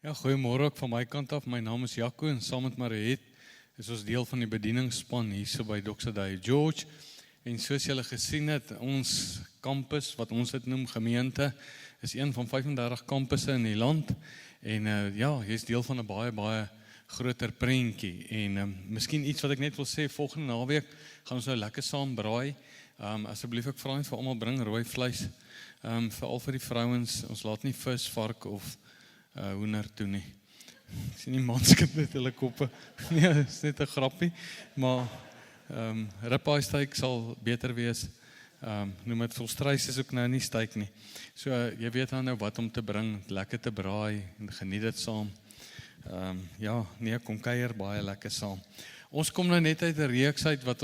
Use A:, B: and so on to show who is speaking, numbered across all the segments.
A: Ja, goeiemôre ook van my kant af. My naam is Jaco en saam met Mariet is ons deel van die bedieningsspan hierso by Doxadai George. En soos julle gesien het, ons kampus, wat ons dit noem gemeente, is een van 35 kampusse in die land. En ja, jy is deel van 'n baie groter prentjie. En miskien iets wat ek net wil sê, volgende naweek gaan ons nou lekker saam braai. Asseblief ek vra net vir almal bring rooi vleis. Veral vir die vrouens, ons laat nie vis, vark of hoender toe nie. Ek sien nie manskap met hulle koppe. Nee, is net 'n grappie. Maar ribeye steak sal beter wees. Noem dit volstruis is ook nou nie steak nie. So jy weet nou wat om te bring, lekker te braai en geniet dit saam. Ja, nee, kom kuier baie lekker saam. Ons kom nou net uit 'n reeks uit wat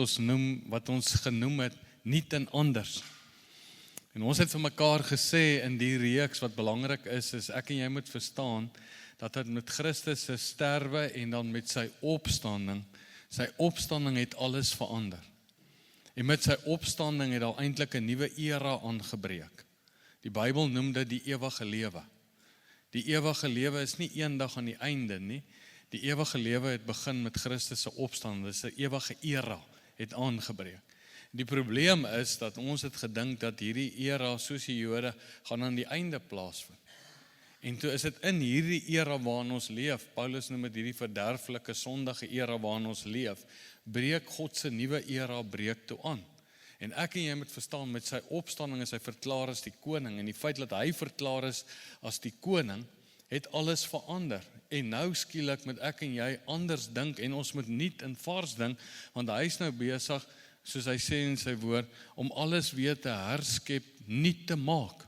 A: ons genoem het Nuut en Anders. En ons het vir mekaar gesê in die reeks wat belangrik is ek en jy moet verstaan dat dit met Christus se sterwe en dan met sy opstanding het alles verander. En met sy opstanding het daar eintlik 'n nuwe era aangebreek. Die Bybel noem dit die ewige lewe. Die ewige lewe is nie eendag aan die einde nie. Die ewige lewe het begin met Christus se opstanding. Dis 'n ewige era het aangebreek. Die probleem is dat ons het gedink dat hierdie era, soos die Jode, gaan aan die einde plaasvind. En toe is dit in hierdie era waarin ons leef, Paulus noem dit hierdie verderflike, sondige era waarin ons leef, breek God se nuwe era breek toe aan. En ek en jy moet verstaan, met sy opstanding is hy verklaar as die koning, en die feit dat hy verklaar is as die koning, het alles verander. En nou skielik moet ek en jy anders dink, en ons moet nuut en vars dink, want hy is nou besig, soos hy sê in sy woord, om alles weer te herskep, nuut te maak.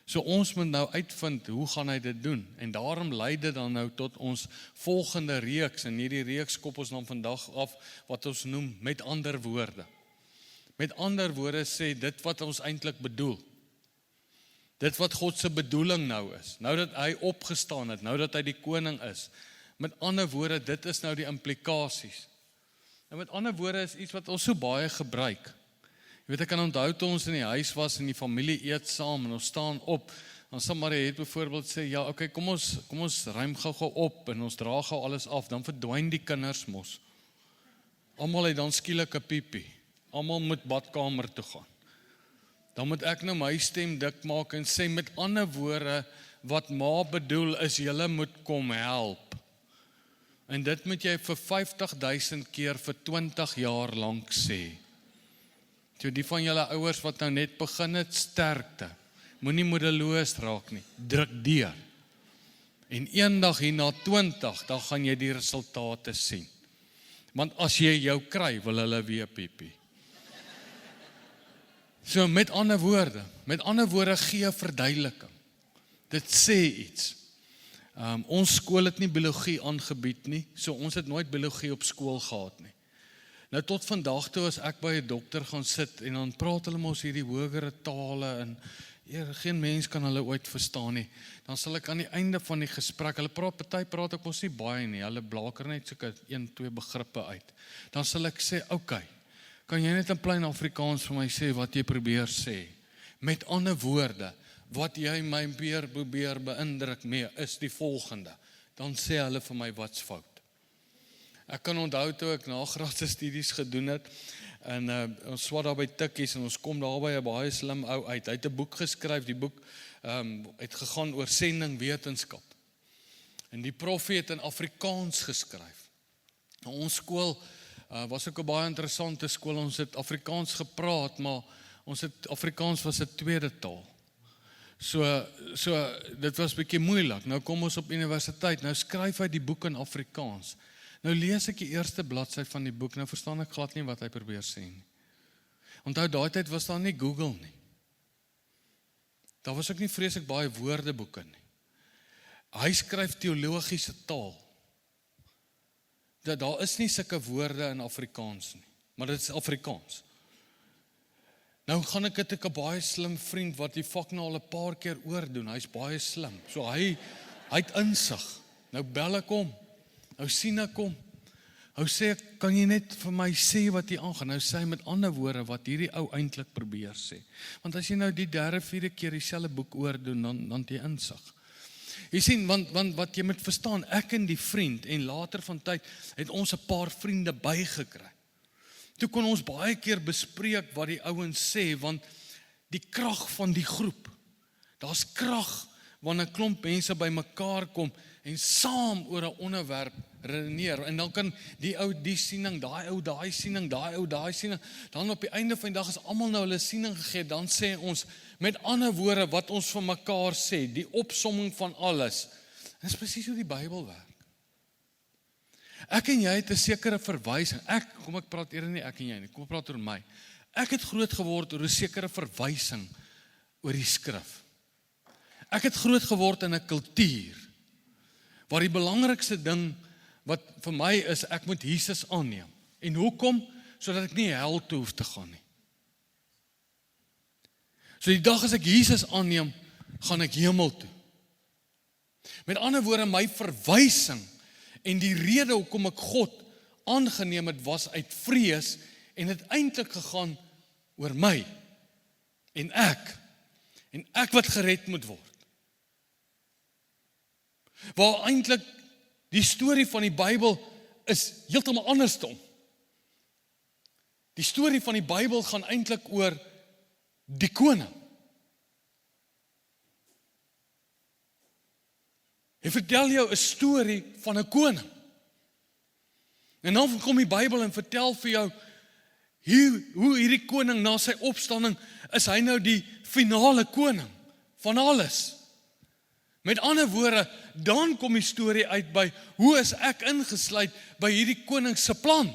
A: So ons moet nou uitvind, hoe gaan hy dit doen? En daarom lei dit dan nou tot ons volgende reeks, en hierdie reeks kop ons dan vandag af, wat ons noem, met ander woorde. Met ander woorde sê dit wat ons eintlik bedoel. Dit wat God se bedoeling nou is, nou dat hy opgestaan het, nou dat hy die koning is. Met ander woorde, dit is nou die implikasies. En met ander woorde is iets wat ons so baie gebruik. Jy weet, ek kan onthou toe ons in die huis was en die familie eet saam en ons staan op. Dan sal Mariet byvoorbeeld sê, ja, okay, kom ons ruim gou op en ons dra gou alles af, dan verdwyn die kinders mos. Almal het dan skielik 'n piepie. Almal moet badkamer toe gaan. Dan moet ek nou my stem dik maak en sê, met ander woorde, wat ma bedoel is, julle moet kom help. En dit moet jy vir 50.000 keer vir 20 jaar lank sê. So die van julle ouers wat nou net begin het, sterkte. Moenie moedeloos raak nie, druk deur. En eendag hier na 20, dan gaan jy die resultate sien. Want as jy jou kry, wil hulle weer piepie. So met ander woorde gee verduideliking. Dit sê iets. Ons skool het nie biologie aangebied nie, so ons het nooit biologie op skool gehad nie. Nou tot vandag toe as ek by 'n dokter gaan sit en dan praat hulle mos hierdie hogere tale en geen mens kan hulle ooit verstaan nie. Dan sal ek aan die einde van die gesprek, party praat ek mos nie baie nie, hulle blaker net soeke 1-2 begrippe uit. Dan sal ek sê, okay, kan jy net in plain Afrikaans vir my sê wat jy probeer sê? Met ander woorde, wat jy my probeer beïndruk mee is die volgende. Dan sê hulle vir my, wat's fout? Ek kan onthou toe ek nagraadse studies gedoen het, en ons swat daar by tikkies, en ons kom daar by 'n baie slim ou uit. Hy het 'n boek geskryf, die boek het gegaan oor sendingwetenskap. En die prof het in Afrikaans geskryf. Nou, ons skool was ook 'n baie interessante skool, ons het Afrikaans gepraat, maar Afrikaans was 'n tweede taal. So dit was bietjie moeilik. Nou kom ons op universiteit, nou skryf hy die boek in Afrikaans. Nou lees ek die eerste bladsy van die boek, nou verstaan ek glad nie wat hy probeer sê nie. Onthou, daai tyd was daar nie Google nie. Daar was ook nie vreeslik baie woordeboeke nie. Hy skryf teologiese taal. Daar is nie sulke woorde in Afrikaans nie, maar dit is Afrikaans. Nou gaan ek het 'n baie slim vriend wat die vak nou al 'n paar keer oordoen. Hy's baie slim. So hy het insig. Nou bel ek hom. Nou sien ek hom. Nou sê ek, kan jy net vir my sê wat hier aangaan? Nou sê hy met ander woorde wat hierdie ou eintlik probeer sê. Want as jy nou die 3de, 4de keer dieselfde boek oordoen, dan het jy insig. Jy sien, want wat jy moet verstaan, ek en die vriend, en later van tyd, het ons 'n paar vriende bygekry. Toe kon ons baie keer bespreek wat die ouens sê, want die krag van die groep, daar's krag wanneer 'n klomp mense bymekaar kom en saam oor 'n onderwerp redeneer, en dan kan die ou die siening, daai ou daai siening, daai ou daai siening, dan op die einde van die dag is almal nou hulle siening gegee, dan sê ons, met ander woorde wat ons vir mekaar sê, die opsomming van alles, dis presies hoe die Bybel werk. Ek en jy het 'n sekere verwysing, kom ek praat eerder nie ek en jy nie, kom ek praat oor my. Ek het groot geword oor 'n sekere verwysing oor die skrif. Ek het groot geword in 'n kultuur, waar die belangrikste ding wat vir my is, ek moet Jesus aanneem. En hoekom? Sodat ek nie hel toe hoef te gaan nie. So die dag as ek Jesus aanneem, gaan ek hemel toe. Met ander woorde, my verwysing en die rede hoekom ek God aangeneem het, was uit vrees, en het eintlik gegaan oor my en ek wat gered moet word. Waar eintlik die storie van die Bybel is heeltemal andersom. Die storie van die Bybel gaan eintlik oor die koning. Hy vertel jou 'n storie van 'n koning. En dan kom die Bybel en vertel vir jou hoe hierdie koning na sy opstanding, is hy nou die finale koning van alles. Met ander woorde, dan kom die storie uit by, hoe is ek ingesluit by hierdie koning se plan?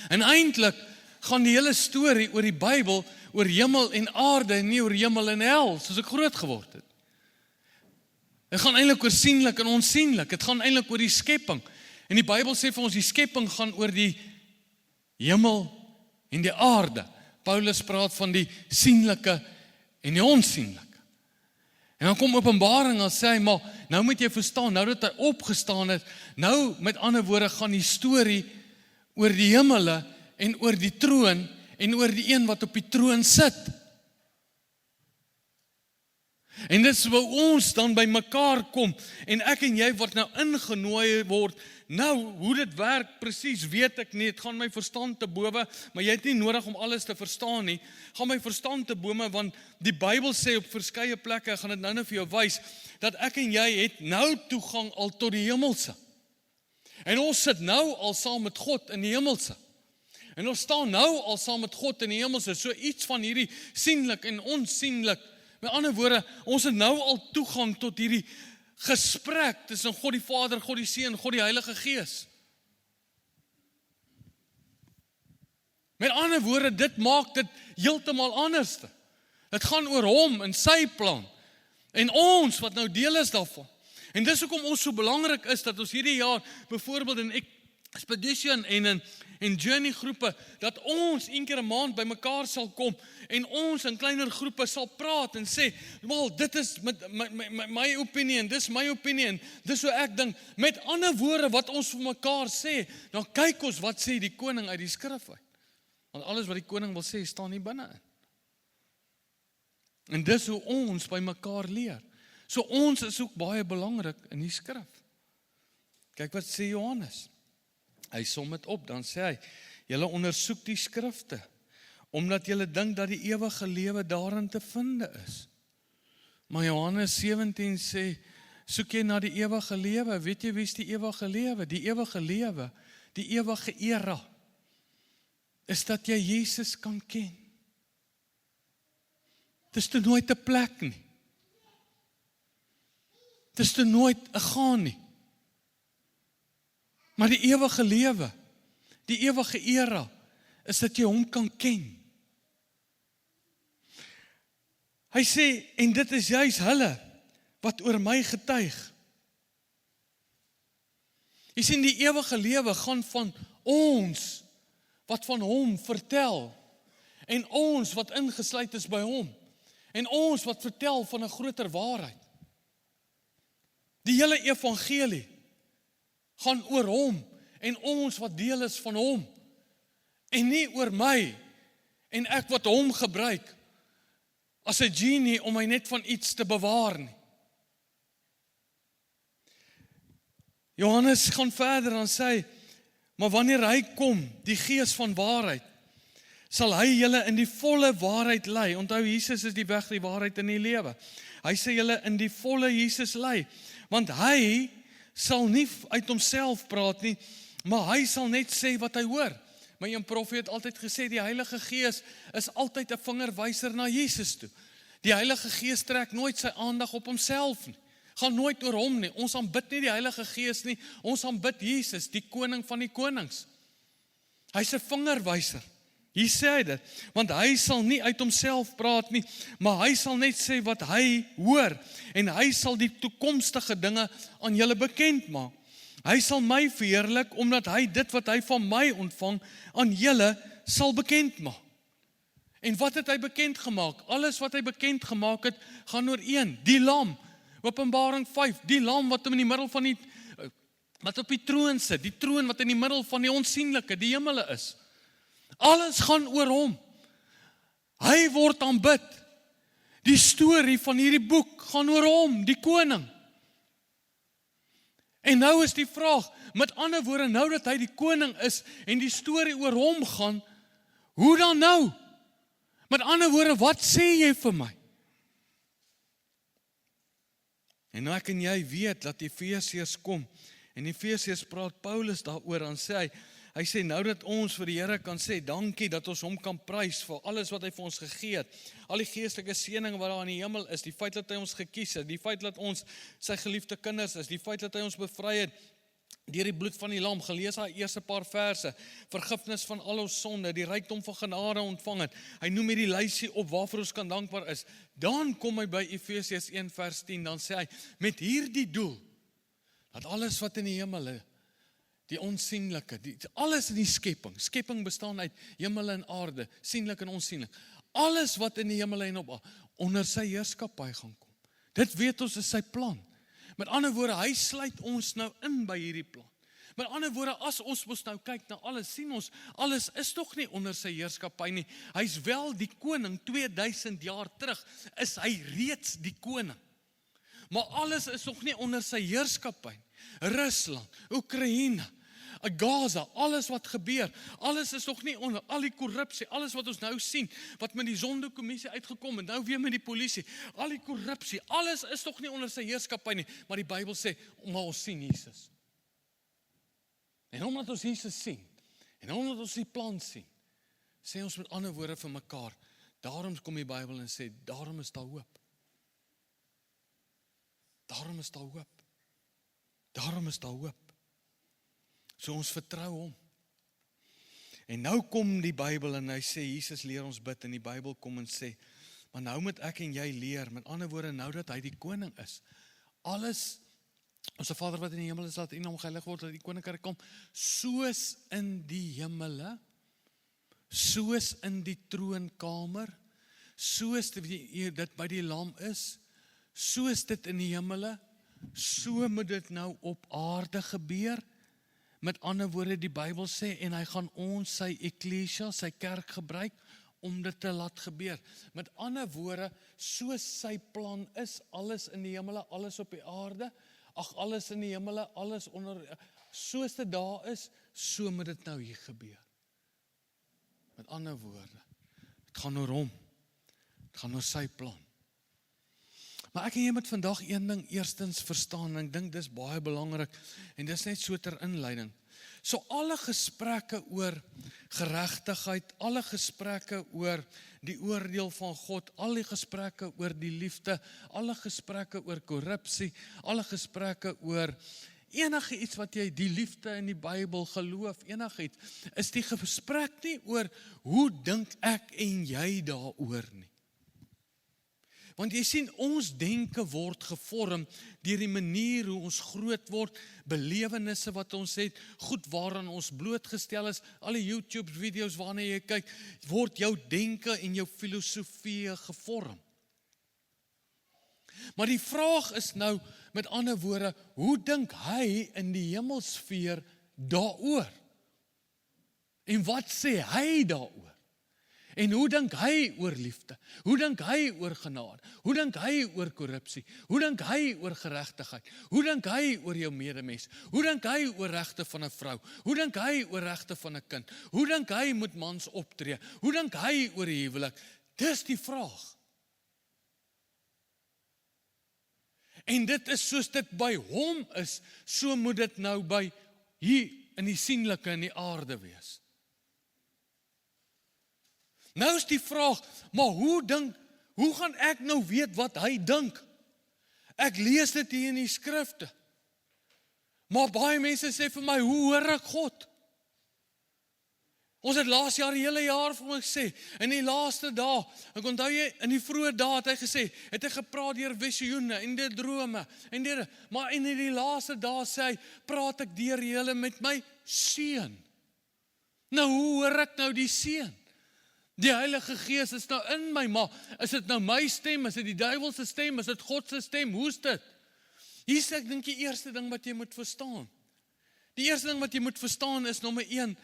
A: En eintlik gaan die hele storie oor die Bybel, oor hemel en aarde, en nie oor hemel en hel, soos ek groot geword het. Het gaan eintlik oor sienlik en onsienlik, het gaan eintlik oor die skepping. En die Bybel sê vir ons, die skepping gaan oor die hemel en die aarde. Paulus praat van die sienlike en die onsienlike. En dan kom Openbaring en sê hy, maar nou moet jy verstaan, nou dat hy opgestaan het, nou met ander woorde gaan die storie oor die hemele en oor die troon en oor die een wat op die troon sit. En dit is waar ons dan by mekaar kom, en ek en jy wat nou ingenooi word. Nou, hoe dit werk presies, weet ek nie, het gaan my verstand te bowe, maar jy het nie nodig om alles te verstaan nie, gaan my verstand te bome, want die Bybel sê op verskeie plekke, ek gaan dit nou vir jou wys, dat ek en jy het nou toegang al tot die hemelse. En ons sit nou al saam met God in die hemelse. En ons staan nou al saam met God in die hemelse, so iets van hierdie sienlik en onsienlik. Met ander woorde, ons het nou al toegang tot hierdie gesprek tussen God die Vader, God die Seun, God die Heilige Gees. Met ander woorde, dit maak dit heeltemal anders. Dit gaan oor hom en sy plan. En ons wat nou deel is daarvan. En dis hoekom ons so belangrik is, dat ons hierdie jaar, byvoorbeeld in Expedition en Journey groepe, dat ons een keer 'n maand by mekaar sal kom, en ons in kleiner groepe sal praat en sê, wel, dit is my opinion, dis my opinion, dis hoe ek dink. Met ander woorde, wat ons vir mekaar sê, dan kyk ons wat sê die koning uit die skrif uit. Want alles wat die koning wil sê, staan nie binne in. En dis hoe ons by mekaar leer. So ons is ook baie belangrik in die skrif. Kyk wat sê Johannes. Hy som dit op, dan sê hy, julle ondersoek die skrifte, omdat julle dink dat die ewige lewe daarin te vinde is. Maar Johannes 17 sê, soek jy na die ewige lewe, weet jy wie is die ewige lewe? Die ewige lewe, die ewige era, is dat jy Jesus kan ken. Het is toe nooit 'n plek nie. Het is toe nooit 'n gaan nie. Maar die ewige lewe, die ewige era, is dat jy hom kan ken. Hy sê, en dit is juis hulle, wat oor my getuig. Jy sien, die ewige lewe gaan van ons, wat van hom vertel, en ons wat ingesluit is by hom, en ons wat vertel van 'n groter waarheid. Die hele evangelie gaan oor hom, en ons wat deel is van hom, en nie oor my, en ek wat hom gebruik, as 'n genie om my net van iets te bewaar nie. Johannes gaan verder en sê, maar wanneer hy kom, die Gees van waarheid, sal hy julle in die volle waarheid lei. Onthou, Jesus is die weg, die waarheid en die lewe. Hy sê julle in die volle Jesus lei, want hy sal nie uit homself praat nie, maar hy sal net sê wat hy hoor. My een profeet het altyd gesê, die Heilige Gees is altyd 'n vingerwyser na Jesus toe. Die Heilige Gees trek nooit sy aandag op homself nie. Gaan nooit oor hom nie. Ons aanbid nie die Heilige Gees nie, ons aanbid Jesus, die koning van die konings. Hy's 'n vingerwyser. Hier sê hy dit, want hy sal nie uit homself praat nie, maar hy sal net sê wat hy hoor, en hy sal die toekomstige dinge aan julle bekend maak. Hy sal my verheerlik, omdat hy dit wat hy van my ontvang, aan julle sal bekend maak. En wat het hy bekend gemaak? Alles wat hy bekend gemaak het, gaan oor een, die lam. Openbaring 5, die lam wat in die middel van wat op die troon sit, die troon wat in die middel van die onsienlike, die hemele is. Alles gaan oor hom. Hy word aanbid. Die storie van hierdie boek gaan oor hom, die koning. En nou is die vraag, met ander woorde, nou dat hy die koning is en die storie oor hom gaan, hoe dan nou? Met ander woorde, wat sê jy vir my? En nou ek en jy weet dat Efesiërs kom, en Efesiërs praat Paulus daaroor, dan sê hy sê nou dat ons vir die Here kan sê, dankie dat ons hom kan prys vir alles wat hy vir ons gegee het, al die geestelike seëninge wat daar in die hemel is, die feit dat hy ons gekies het, die feit dat ons sy geliefde kinders is, die feit dat hy ons bevry het, deur die bloed van die lam, gelees hy eerste paar verse, vergifnis van al ons sonde, die rykdom van genade ontvang het, hy noem hierdie lysie op waarvoor ons kan dankbaar is, dan kom hy by Efesiërs 1 vers 10, dan sê hy, met hierdie doel, dat alles wat in die hemel, die onsienlike, alles in die skepping bestaan uit hemel en aarde, sienlik en onsienlik, alles wat in die hemel en op onder sy heerskappy gaan kom. Dit weet ons is sy plan. Met ander woorde, hy sluit ons nou in by hierdie plan. Met ander woorde, as ons mos nou kyk na alles, sien ons, alles is toch nie onder sy heerskappy nie. Hy's wel die koning, 2000 jaar terug, is hy reeds die koning. Maar alles is nog nie onder sy heerskappy. Rusland, Oekraïne, Gaza, alles wat gebeur, alles is nog nie onder, al die korrupsie, alles wat ons nou sien, wat met die Sondekommissie uitgekom en nou weer met die polisie, al die korrupsie, alles is nog nie onder sy heerskappy nie, maar die Bybel sê, maar ons sien Jesus. En omdat ons Jesus sien, en omdat ons die plan sien, sê ons met ander woorde vir mekaar, daarom kom die Bybel en sê, daarom is daar hoop. Daarom is daar hoop. Daarom is daar hoop. So ons vertrou hom. En nou kom die Bybel en hy sê, Jesus leer ons bid, en die Bybel kom en sê, maar nou moet ek en jy leer, met ander woorde, nou dat hy die koning is, alles, ons Vader wat in die hemel is, laat U naam geheilig word, dat die koninkryk kom, soos in die hemele, soos in die troonkamer, soos dit by die lam is, soos dit in die hemele, so moet dit nou op aarde gebeur. Met ander woorde, die Bybel sê, en hy gaan ons, sy eklesia, sy kerk gebruik, om dit te laat gebeur. Met ander woorde, soos sy plan is, alles in die hemele, alles op die aarde, alles in die hemele, alles onder, soos dit daar is, so moet dit nou hier gebeur. Met ander woorde, het gaan oor hom, het gaan oor sy plan. Maar ek en jy moet vandag een ding eerstens verstaan, en ek dink dis baie belangrik, en dis net so ter inleiding. So alle gesprekke oor geregtigheid, alle gesprekke oor die oordeel van God, al die gesprekke oor die liefde, alle gesprekke oor korrupsie, alle gesprekke oor enige iets wat jy, die liefde in die Bybel geloof, enige iets, is die gesprek nie oor hoe dink ek en jy daaroor nie. Want jy sien, ons denke word gevorm deur die manier hoe ons groot word, belewennisse wat ons het, goed waaraan ons blootgestel is, al die YouTube video's waarna jy kyk, word jou denke en jou filosofie gevorm. Maar die vraag is nou, met ander woorde, hoe dink hy in die hemelsfeer daaroor? En wat sê hy daaroor? En hoe dink hy oor liefde? Hoe dink hy oor genade? Hoe dink hy oor korrupsie? Hoe dink hy oor geregtigheid? Hoe dink hy oor jou medemens? Hoe dink hy oor regte van 'n vrou? Hoe dink hy oor regte van 'n kind? Hoe dink hy moet mans optree? Hoe dink hy oor die huwelik? Dis die vraag. En dit is soos dit by hom is, so moet dit nou by hier in die sienlike in die aarde wees. Nou is die vraag, maar hoe gaan ek nou weet wat hy dink? Ek lees dit hier in die skrifte. Maar baie mense sê vir my, hoe hoor ek God? Ons het laas jaar, die hele jaar vir my gesê, in die laaste dae, ek onthou jy, in die vroeë dae het hy gesê, het hy gepraat deur visioene en deur drome, maar in die laaste dae sê hy, praat ek deur julle met my seun. Nou, hoe hoor ek nou die seun? Die Heilige Gees is nou in my, maar is dit nou my stem, is dit die duiwel se stem, is dit God se stem, hoe is dit? Hier is ek dink die eerste ding wat jy moet verstaan. Die eerste ding wat jy moet verstaan is nommer 1,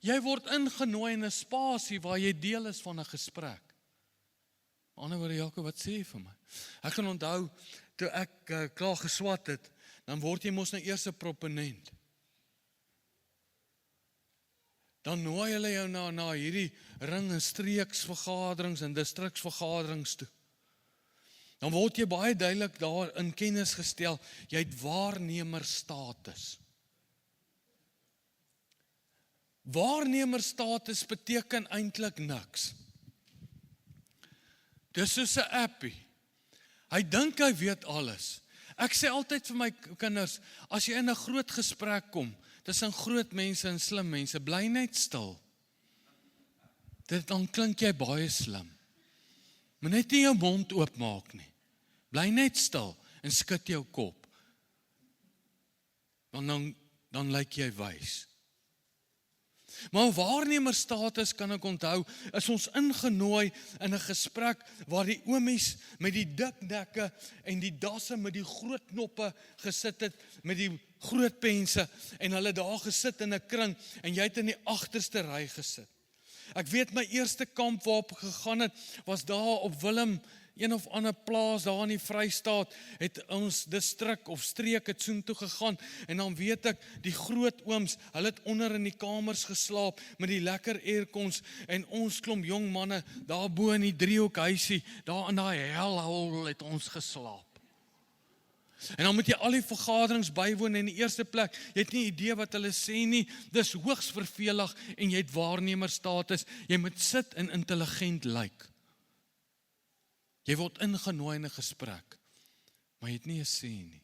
A: jy word ingenooi in 'n spasie waar jy deel is van 'n gesprek. Ander woorde, Jaco, wat sê jy vir my? Ek kan onthou, toe ek klaar geswat het, dan word jy mos nou eers 'n proponent. Dan nooi hulle jou na hierdie ring- en streeksvergaderings en distriksvergaderings toe. Dan word jy baie duidelik daar in kennis gestel, jy het waarnemerstatus. Waarnemerstatus beteken eintlik niks. Dis soos 'n appie. Hy dink hy weet alles. Ek sê altyd vir my kinders, as jy in 'n groot gesprek kom, tussen groot mense en slim mense, bly net stil. Dan klink jy baie slim. Maar net nie jou mond oopmaak nie. Bly net stil en skud jou kop. Dan lyk jy wys. Maar waarnemerstatus kan ek onthou, is ons ingenooi in 'n gesprek waar die oomies met die dik nekke en die dasse met die groot knoppe gesit het, met die groot pense, en hulle daar gesit in 'n kring, en jy het in die agterste ry gesit. Ek weet my eerste kamp waarop ek gegaan het, was daar op Willem, een of ander plaas daar in die Vrystaat, het ons distrik of streek het soontoe gegaan, en dan weet ek, die groot ooms, hulle het onder in die kamers geslaap, met die lekker aircons, en ons klomp jong manne, daar bo in die driehoekhuisie, daar in daai hellhole het ons geslaap. En dan moet jy al die vergaderings bywoon in die eerste plek, jy het nie idee wat hulle sê nie, dis hoogs vervelig, en jy het waarnemerstatus, jy moet sit en intelligent lyk. Jy word ingenooi in 'n gesprek, maar jy het nie 'n sê nie.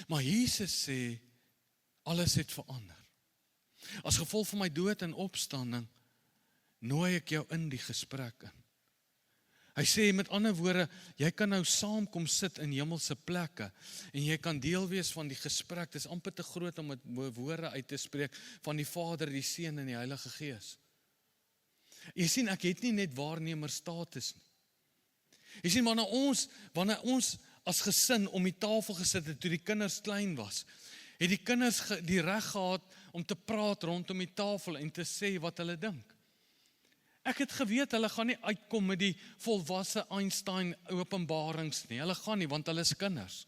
A: Maar Jesus sê, alles het verander. As gevolg van my dood en opstanding, nooi ek jou in die gesprek in. Hy sê met ander woorde, jy kan nou saam kom sit in hemelse plekke, en jy kan deel wees van die gesprek. Dit is amper te groot om met woorde uit te spreek, van die Vader, die Seun en die Heilige Gees. Jy sien, ek het nie net waarnemerstatus nie. Jy sien, wanneer ons as gesin om die tafel gesit het, toe die kinders klein was, het die kinders die reg gehad om te praat rondom die tafel en te sê wat hulle dink. Ek het geweet, hulle gaan nie uitkom met die volwasse Einstein openbarings nie, hulle gaan nie, want hulle is kinders.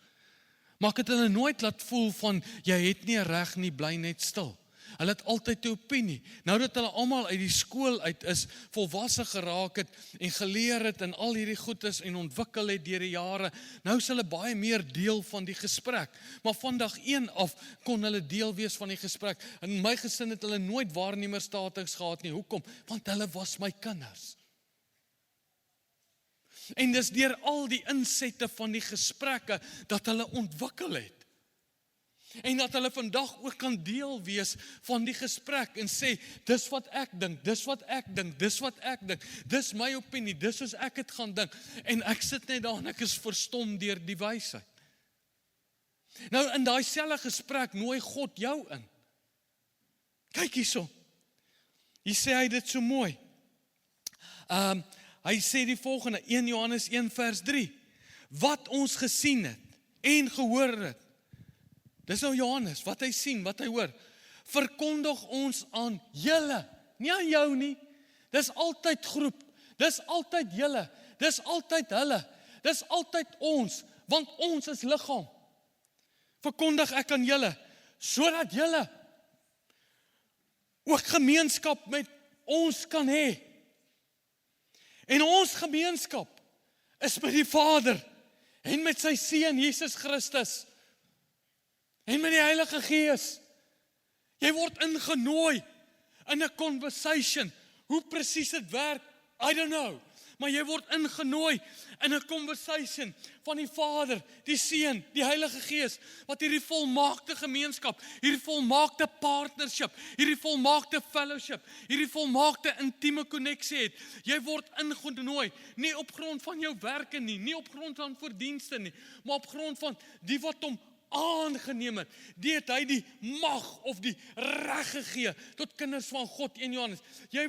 A: Maar ek het hulle nooit laat voel van, jy het nie reg nie, bly net stil. Hulle het altyd 'n opinie. Nou dat hulle almal uit die skool uit is, volwasse geraak het en geleer het en al hierdie goed is en ontwikkel het deur die jare, nou is hulle baie meer deel van die gesprek. Maar van dag 1 af kon hulle deel wees van die gesprek. In my gesin het hulle nooit waarnemerstatus gehad nie. Hoekom? Want hulle was my kinders. En dis deur al die insette van die gesprekke dat hulle ontwikkel het. En dat hulle vandag ook kan deel wees van die gesprek en sê, dis wat ek dink, dis wat ek dink, dis wat ek dink, dis my opinie, dis soos ek het gaan dink. En ek sit net daar en ek is verstom deur die wysheid. Nou in daai selfde gesprek nooi God jou in. Kyk hierso. Hier sê hy dit so mooi. Hy sê die volgende, 1 Johannes 1 vers 3. Wat ons gesien het en gehoor het, dis nou Johannes, wat hy sien, wat hy hoor, verkondig ons aan julle, nie aan jou nie, Dis altyd groep, dis altyd julle, dis altyd hulle, dis altyd ons, want ons is liggaam. Verkondig ek aan julle, sodat julle ook gemeenskap met ons kan hê. En ons gemeenskap is met die Vader en met sy Seun Jesus Christus en met die Heilige Gees. Jy word ingenooi in 'n conversation. Hoe presies dit werk, I don't know. Maar jy word ingenooi in 'n conversation van die Vader, die Seun, die Heilige Gees, wat hierdie volmaakte gemeenskap, hierdie volmaakte partnership, hierdie volmaakte fellowship, hierdie volmaakte intieme koneksie het. Jy word ingenooi, nie op grond van jou werke nie op grond van verdienste nie, maar op grond van die wat hom aangeneem het. Die het hy die mag of die reg gegee tot kinders van God, 1 Johannes. Jy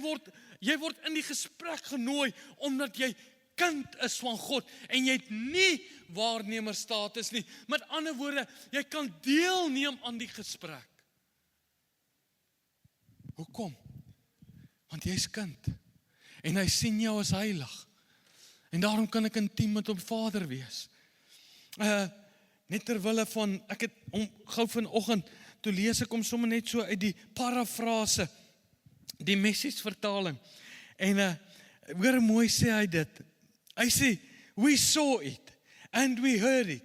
A: word in die gesprek genooi omdat jy kind is van God en jy het nie waarnemerstatus nie. Met ander woorde, jy kan deelneem aan die gesprek. Hoekom? Want jy is kind en hy sien jou as heilig. En daarom kan ek intiem met hom Vader wees. Net terwille van, ek het gou vanoggend, toe lees ek hom sommer net so uit die parafrase, die Message vertaling. En hoor mooi sê hy dit. Hy sê, we saw it and we heard it.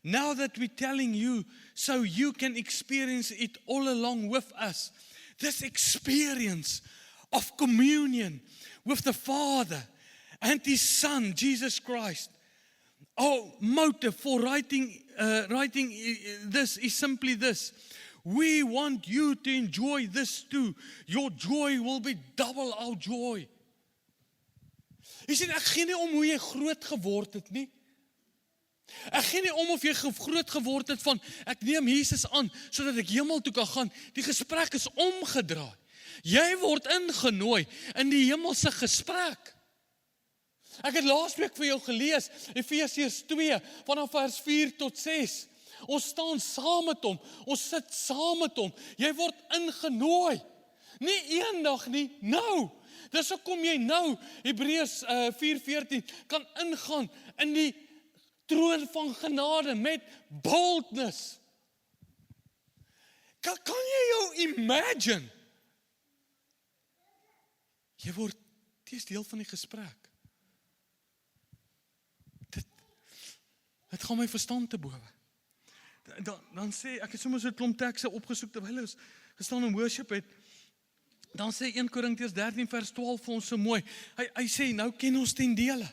A: Now that we're telling you, so you can experience it all along with us. This experience of communion with the Father and His Son, Jesus Christ. Our motive for writing this is simply this. We want you to enjoy this too. Your joy will be double our joy. Jy sien, ek gee nie om hoe jy groot geword het nie. Ek gee nie om of jy groot geword het van, ek neem Jesus aan, sodat ek hemel toe kan gaan. Die gesprek is omgedraai. Jy word ingenooi in die hemelse gesprek. Ek het laasweek vir jou gelees, Efesiërs 2, vanaf vers 4 tot 6. Ons staan saam met hom, ons sit saam met hom. Jy word ingenooi. Nie eendag nie, nou. Dis hoekom jy nou, Hebreërs 4:14, kan ingaan in die troon van genade met boldness. Kan jy jou imagine? Jy word steeds deel van die gesprek. Dit gaan my verstand te bowe. Dan sê, ek het sommer so 'n klomp tekste opgesoek terwyl ons gestaan in worship het. Dan sê 1 Korintiërs 13 vers 12 vir ons so mooi. Hy sê, nou ken ons ten dele.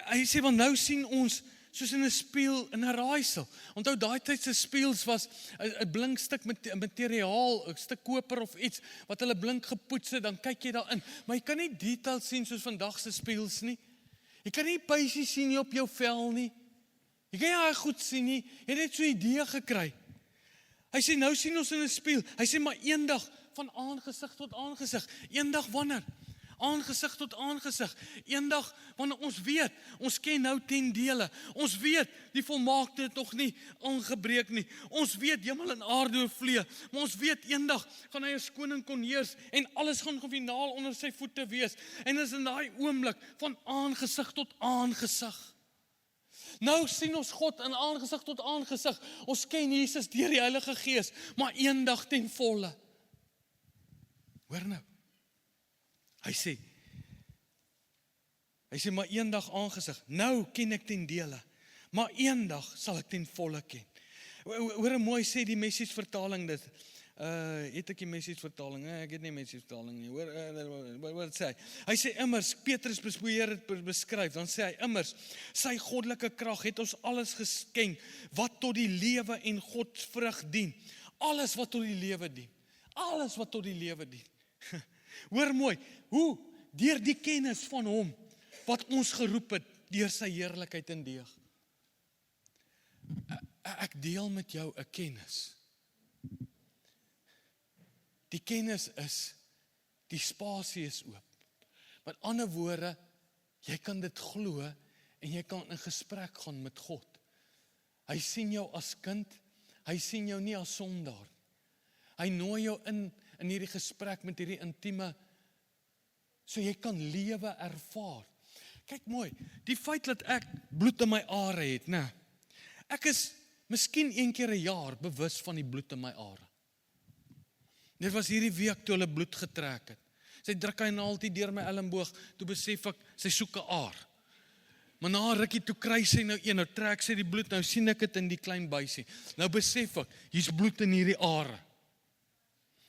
A: Hy sê, want nou sien ons soos in 'n spieël, in 'n raaisel. Onthou, daai tyd se spieëls was 'n blink stuk materiaal, 'n stuk koper of iets, wat hulle blink gepoets het, dan kyk jy daarin. Maar jy kan nie details sien soos vandag se spieëls nie. Jy kan nie puisies sien nie op jou vel nie. Jy kan nie goed sien nie. Jy het net so 'n idee gekry. Hy sê, nou sien ons in 'n spieël. Hy sê, maar eendag van aangesig tot aangesig. Eendag wanneer? Aangesig tot aangesig. Eendag wanneer ons weet, ons ken nou ten dele. Ons weet, die volmaakte het nog nie aangebreek nie. Ons weet, hemel en aarde oorvloei. Maar ons weet, eendag gaan hy as koning kon heers en alles gaan finaal onder sy voete wees. En is in daai oomblik van aangesig tot aangesig. Nou sien ons God in aangesig tot aangesig. Ons ken Jesus deur die Heilige Gees, maar eendag ten volle. Hoor nou. Hy sê maar eendag aangesig. Nou ken ek ten dele, maar eendag sal ek ten volle ken. Hoor hoe mooi sê die Message vertaling dit. Het ek die Message vertaling? Ek het nie Message vertaling nie. Hoor wat sê hy? Hy sê immers, Petrus bespoeier het beskryf, dan sê hy immers, sy goddelike krag het ons alles geskenk, wat tot die lewe en godsvrug dien. Alles wat tot die lewe dien. Alles wat tot die lewe dien. Hoor mooi, hoe? Deur die kennis van hom, wat ons geroep het, deur sy heerlikheid en deeg. Ek deel met jou 'n kennis. Die kennis is, die spasie is oop. Met ander woorde, jy kan dit glo, en jy kan in gesprek gaan met God. Hy sien jou as kind, hy sien jou nie as sondaar. Hy nooi jou in hierdie gesprek met hierdie intieme so jy kan lewe ervaar. Kyk mooi, die feit dat ek bloed in my are het, né? Ek is miskien 1 keer 'n jaar bewus van die bloed in my are. Dit was hierdie week toe hulle bloed getrek het. Sy druk hy altyd deur my elmboog, toe besef ek, sy soek 'n aar. Maar na 'n rukkie toe kry sy nou een, nou trek sy die bloed, nou sien ek dit in die klein buisie. Nou besef ek, hier's bloed in hierdie are.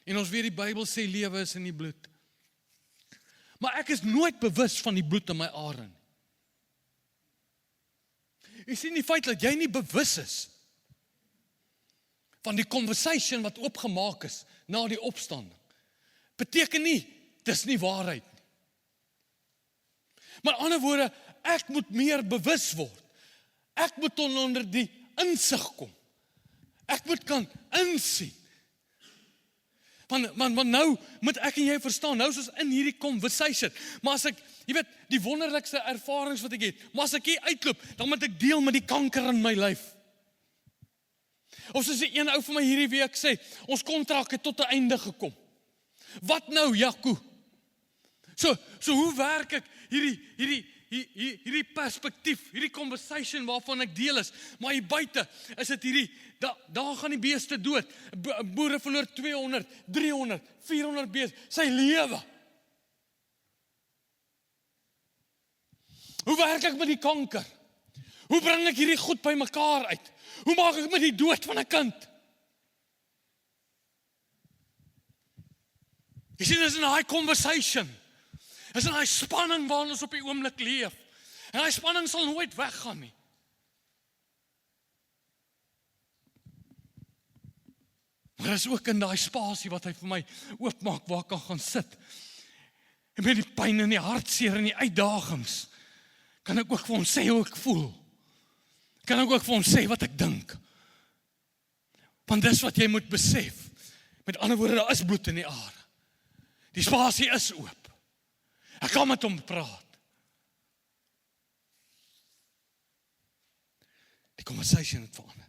A: En ons weet die Bybel sê lewe is in die bloed. Maar ek is nooit bewus van die bloed in my are nie. Jy sien die feit dat jy nie bewus is van die conversation wat oopgemaak is na die opstanding, beteken nie, dis nie waarheid nie. Maar ander woorde, ek moet meer bewus word. Ek moet onder die insig kom. Ek moet kan insien. Want nou moet ek en jy verstaan, nou is ons in hierdie conversation. Maar as ek, jy weet, die wonderlikste ervarings wat ek het, maar as ek hier uitloop, dan moet ek deel met die kanker in my lyf. Of soos die een ou vir my hierdie week sê, ons kontrak het tot 'n einde gekom. Wat nou, Jaco? So hoe werk ek hierdie perspektief, hierdie conversation waarvan ek deel is, maar hier buite is dit hierdie, daar gaan die beeste dood, boere verloor 200, 300, 400 beeste, sy lewe. Hoe werk ek met die kanker? Hoe bring ek hierdie goed by mekaar uit? Hoe maak ek met die dood van 'n kind? Jy sien, dis in daai conversation. Dis in daai spanning waarin ons op die oomblik leef. En daai spanning sal nooit weggaan nie. Maar dis ook in daai spasie wat hy vir my oopmaak waar ek kan gaan sit. En met die pyn en die hartseer en die uitdagings, kan ek ook vir hom sê hoe ek voel. Kan ek ook vir hom sê wat ek dink. Want dis wat jy moet besef. Met ander woorde, daar is bloed in die are. Die spasie is oop. Ek kan met hom praat. Die conversation het verander.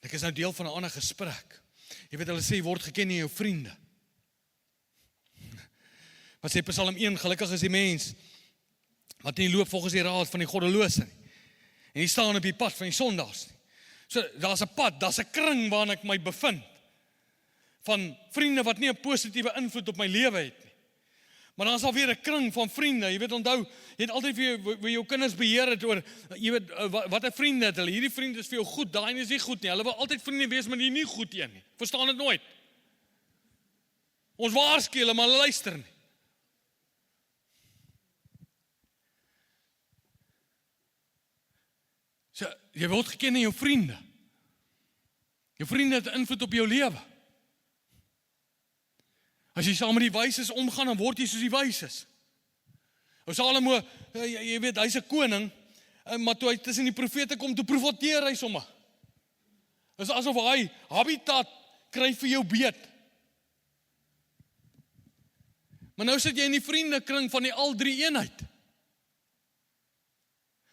A: Ek is nou deel van 'n ander gesprek. Jy weet, hulle sê, jy word geken in jou vriende. Wat sê Psalm 1, gelukkig is die mens wat nie loop volgens die raad van die goddelose nie. En die staan op die pad van die sondaars nie. So, daar's 'n pad, daar's 'n kring waarin ek my bevind. Van vriende wat nie 'n positiewe invloed op my lewe het nie. Maar dan is daar weer 'n kring van vriende. Jy weet, onthou, jy het altyd vir jou kinders beheer het oor, jy weet, wat 'n vriende het hulle. Hierdie vriend is vir jou goed, daai is nie goed nie. Hulle wil altyd vriende wees, maar die nie goed een nie. Verstaan dit nooit. Ons waarsku hulle, maar hulle luister nie. So, jy word geken in jou vriende. Jou vriende het invloed op jou lewe. As jy saam met die wyses omgaan, dan word jy soos die wyses. Salomo, jy weet, hy's 'n koning, maar toe hy tussen die profete kom, toe profeteer hy sommer. Dis asof hy habitat kry vir jou beet. Maar nou sit jy in die vriendekring van die al drie eenheid.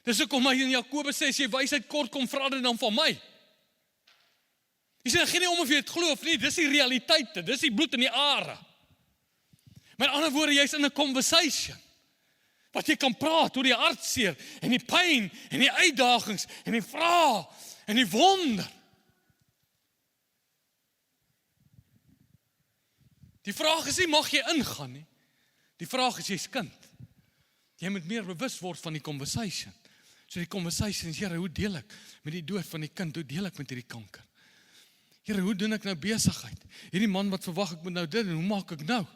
A: Dis hoekom hy in Jakobus sê, as jy wysheid kort kom, vra dit dan van my. Jy sê, geen om of jy het glo of nie, dis die realiteite, dis die bloed in die are. Met ander woorde, jy's in 'n conversation, wat jy kan praat oor die hartseer, en die pyn, en die uitdagings, en die vrae, en die wonder. Die vraag is nie, mag jy ingaan nie. Die vraag is, jy's kind. Jy moet meer bewus word van die conversation. So die conversation is, Here, hoe deel ek met die dood van die kind, hoe deel ek met hierdie kanker? Here, hoe doen ek nou besigheid? Hierdie man wat verwag ek moet nou dit, en hoe maak ek nou?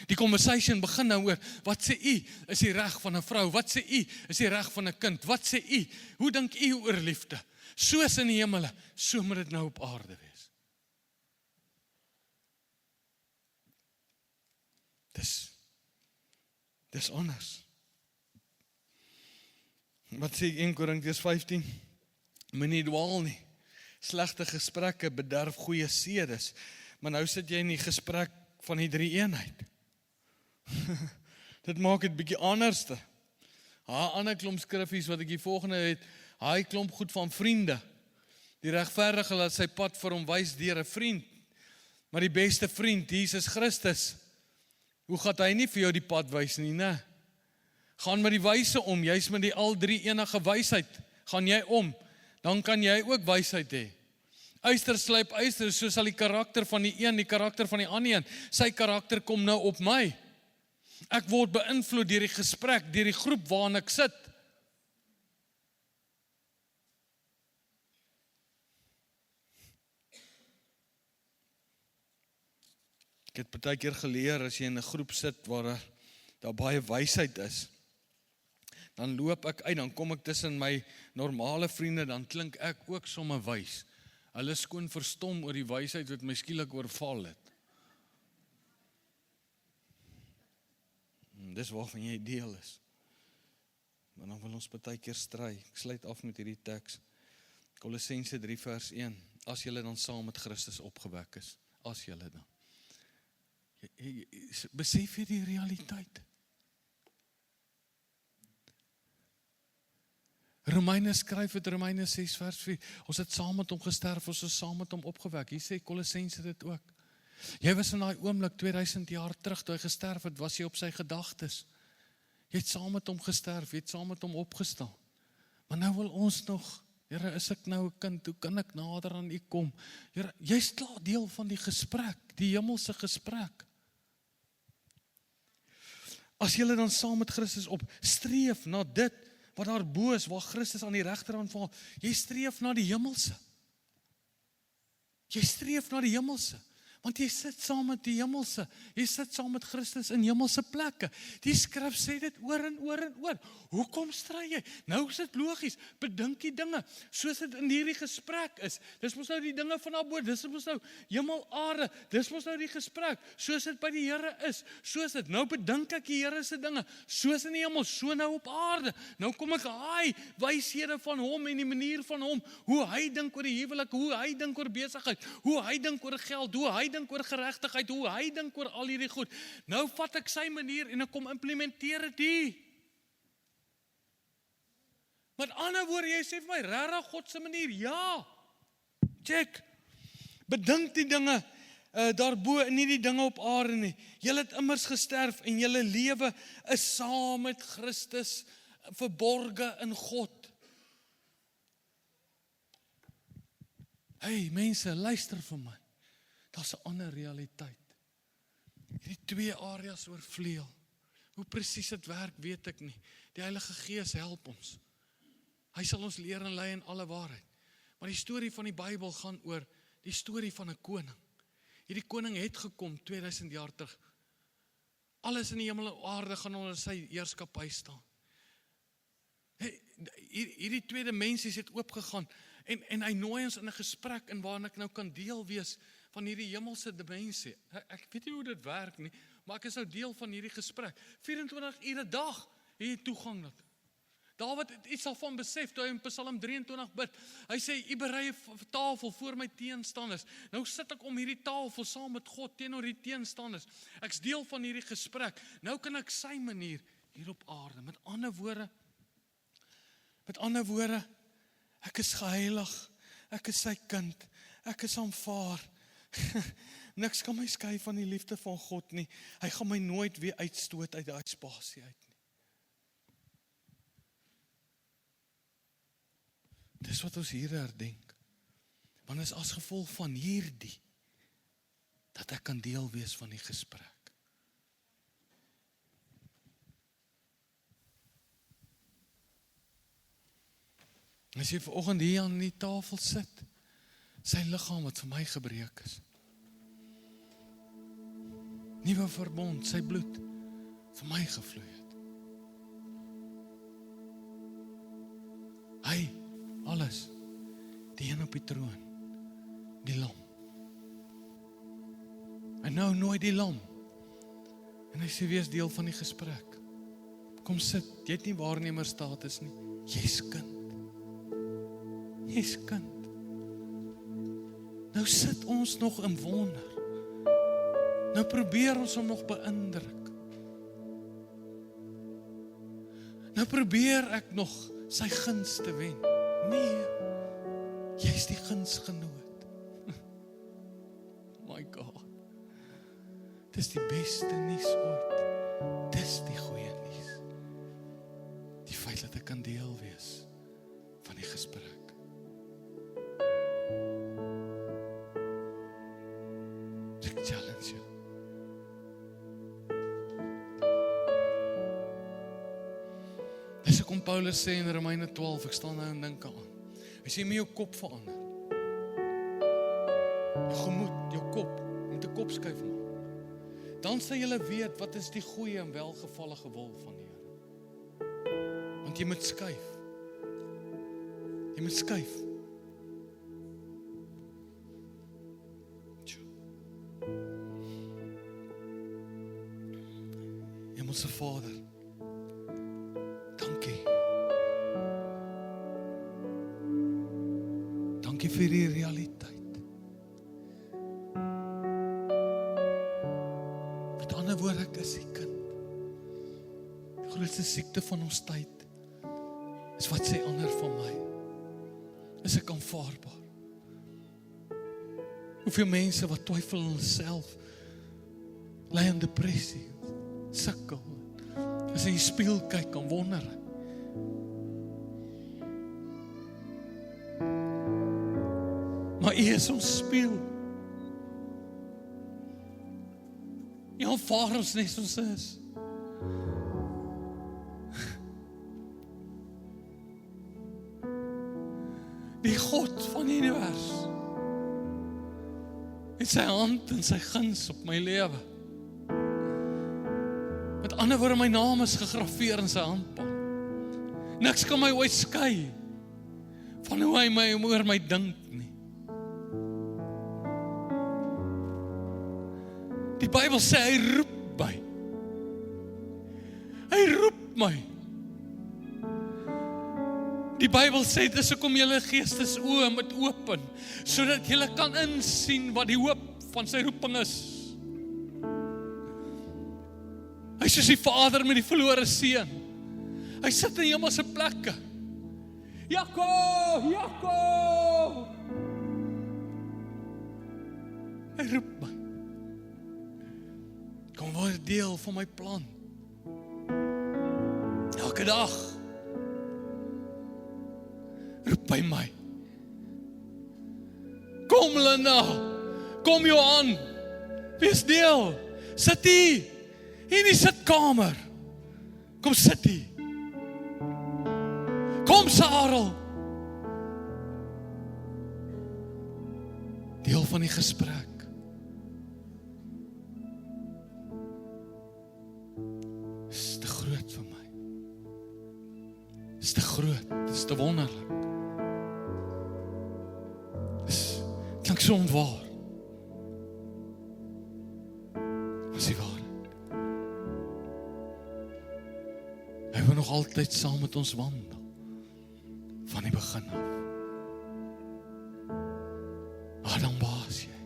A: Die conversation begin nou oor, wat sê u is die reg van 'n vrou? Wat sê u is die reg van 'n kind? Wat sê u? Hoe dink u oor liefde? Soos in die hemele, so moet dit nou op aarde wees. Dis anders. Wat sê 1 Korintiërs 15? Moenie dwaal nie. Slegte gesprekke bederf goeie sedes. Maar nou sit jy in die gesprek van die drie eenheid. Dit maak dit bietjie anderste. Ander klomp skriffies wat ek hier volgende het, hy klomp goed van vriende. Die regverdige laat sy pad vir hom wys deur 'n vriend. Maar die beste vriend, Jesus Christus, hoe gaat hy nie vir jou die pad wys nie, né? Gaan met die wyse om, jy's met die al drie enige wysheid, gaan jy om, dan kan jy ook wysheid hê. Yster slyp yster, so sal die karakter van die een, die karakter van die ander een, sy karakter kom nou op my. Ek word beïnvloed deur die gesprek, deur die groep waarin ek sit. Ek het baie keer geleer, as jy in 'n groep sit waar daar baie wysheid is, dan loop ek uit, dan kom ek tussen my normale vriende, dan klink ek ook sommer wys. Hulle skoon verstom oor die wysheid wat my skielik oorval het. Dis waarvan jy deel is. Maar dan wil ons baie keer stry. Ek sluit af met hierdie teks. Kolossense 3 vers 1. As julle dan saam met Christus opgewek is, as julle dan. Besef jy die realiteit? Romeine skryf het Romeine 6 vers 4, ons het saam met hom gesterf, ons is saam met hom opgewek. Hier sê Kolossense dit ook. Jy was in daai oomblik 2000 jaar terug, toe hy gesterf het, was jy op sy gedagtes. Jy het saam met hom gesterf, jy het saam met hom opgestaan. Maar nou wil ons nog, Here, is ek nou 'n kind, hoe kan ek nader aan U kom? Here, jy's klaar deel van die gesprek, die hemelse gesprek. As julle dan saam met Christus op, streef na dit, wat daar bo is, waar Christus aan die regterhand val, jy streef na die hemelse. Jy streef na die hemelse, want jy sit saam met die hemelse, jy sit saam met Christus in hemelse plekke. Die skrif sê dit oor en oor en oor. Hoekom stry jy? Nou is dit logies, bedink die dinge, soos dit in hierdie gesprek is. Dis mos nou die dinge van daarbo, dis mos nou hemel, aarde, dis mos nou die gesprek, soos dit by die Here is, soos dit, nou bedink ek die Here se dinge, soos in die hemel, so nou op aarde. Nou kom ek wyshede van hom en die manier van hom, hoe hy dink oor die huwelik, hoe hy dink oor besigheid, hoe hy dink oor geld, hoe hy dink oor geregtigheid, hoe hy dink oor al hierdie goed. Nou vat ek sy manier en ek kom implementeer dit. Met ander woorde, jy sê vir my, regtig God se manier? Ja. Check. Bedink die dinge daarbo en nie die dinge op aarde nie. Julle het immers gesterf en julle lewe is saam met Christus verborge in God. Hey mense, luister vir my. Daar's 'n ander realiteit. Hierdie twee areas oorvleuel. Hoe presies dit werk, weet ek nie. Die Heilige Gees help ons. Hy sal ons leer en lei in alle waarheid. Maar die storie van die Bybel gaan oor die storie van 'n koning. Hierdie koning het gekom 2000 jaar terug. Alles in die hemel en aarde gaan onder sy heerskappy staan. Hey, hierdie twee dimensies het oopgegaan en hy nooi ons in 'n gesprek in waarin ek nou kan deel wees van hierdie hemelse dimensie. Ek weet nie hoe dit werk nie, maar ek is nou deel van hierdie gesprek. 24 ure 'n dag het jy toegang tot. Dawid het iets daarvan besef toe hy in Psalm 23 bid. Hy sê, U berei 'n tafel voor my teenstanders. Nou sit ek om hierdie tafel saam met God teenoor die teenstanders. Ek's deel van hierdie gesprek. Nou kan ek sy manier hier op aarde. Met ander woorde, ek is geheilig. Ek is sy kind. Ek is aanvaar. Niks kan my skei van die liefde van God nie. Hy gaan my nooit weer uitstoot uit daai spasie uit nie. Dis wat ons hier herdenk. Want is as gevolg van hierdie, dat ek kan deel wees van die gesprek. As jy vanoggend hier aan die tafel sit, sy liggaam wat vir my gebreek is. Nuwe verbond, sy bloed, vir my gevloei het. Hy, alles, die een op die troon, die lam. En nou nooi die lam, en hy sê, wees deel van die gesprek. Kom sit, jy het nie waarnemer status nie, jy's kind. Jy's kind. Nou sit ons nog in wonder. Nou probeer ons hom nog beïndruk. Nou probeer ek nog sy guns te wen. Nee, jy is die gunsgenoot. My God. Dis die beste nuus ooit. Dis die goeie nuus. Die feit dat ek kan deel wees van die gesprek. Ek challenge jou. Dis ek kom Paulus sê in Romeine 12, ek staan nou en dink aan. Hy sê, moet jou kop verander. Jou gemoed, jou kop, moet 'n kopskuif maak. Dan sal jy weet wat is die goeie en welgevallige wil van die Here. Want jy moet skuif. Jy moet skuif. Hemelse Vader, dankie. Dankie vir die realiteit. Met ander woorde, ek is die kind. Die grootste siekte van ons tyd is wat sê ander van my. Is ek aanvaarbaar? Hoeveel mense wat twyfel in hulself, ly in depressie, sukkel. As jy in die spieël kyk, kan wonder. Maar U is ons spieël. U aanvaar ons net soos ons is. Die God van die univers het sy hand en sy guns op my lewe. Met ander woorde, my naam is gegraveer in sy handpalm. Niks kan my ooit skei van hoe hy my oor my dink nie. Die Bybel sê hy roep my. Hy roep my. Die Bybel sê, dis hoekom julle geestesoë moet open, sodat julle kan insien wat die hoop van sy roeping is. Hy is soos die vader met die verlore seun. Hy sit in hemelse plekke. Jakob, Jakob! Hy roep my. Kom word deel van my plan. Elke dag roep by my. Kom Linda, kom Johan, wees deel, sit hier, in die sitkamer, kom sit hier. Kom Sarel, deel van die gesprek. Is te groot vir my. Is te groot, is te wonderlik. Klink so onwaar. Was die waarheid. Hy wil nog altyd saam met ons wandel. Van die begin af. Adam, waar is jy?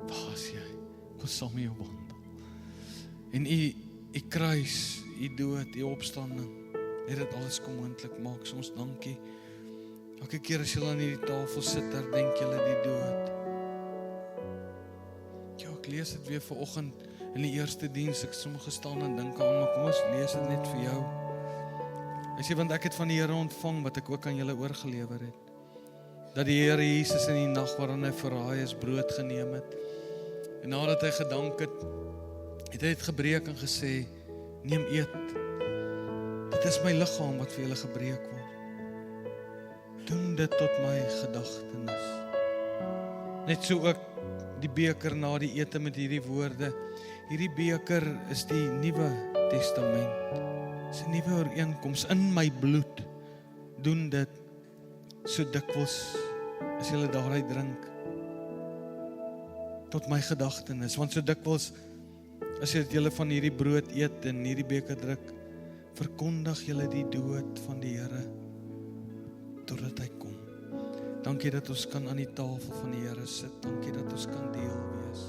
A: Waar is jy? Ek wil saam met jou wandel. En u kruis, u dood, u opstanding, het dit alles kom moontlik maak. So ons dankie. Elke keer as julle aan hierdie tafel sit, herdenk julle die dood. Ja, ek lees dit weer vanoggend in die eerste diens. Ek soms gestaan en dink aan, maar kom ons lees dit net vir jou. Hy sê, want ek het van die Here ontvang wat ek ook aan julle oorgelewer het. Dat die Here Jesus in die nag waarin hy verraai is, brood geneem het. En nadat hy gedank het, het hy dit gebreek en gesê, neem eet. Dit is my liggaam wat vir julle gebreek word. Doen dit tot my gedagtenis. Net so ook die beker na die ete met hierdie woorde. Hierdie beker is die Nuwe Testament. Dit is 'n nuwe ooreenkoms in my bloed. Doen dit so dikwels as julle daaruit drink. Tot my gedagtenis. Want so dikwels as julle van hierdie brood eet en hierdie beker drink, verkondig julle die dood van die Here totdat hy kom. Dankie dat ons kan aan die tafel van die Here sit. Dankie dat ons kan deel wees.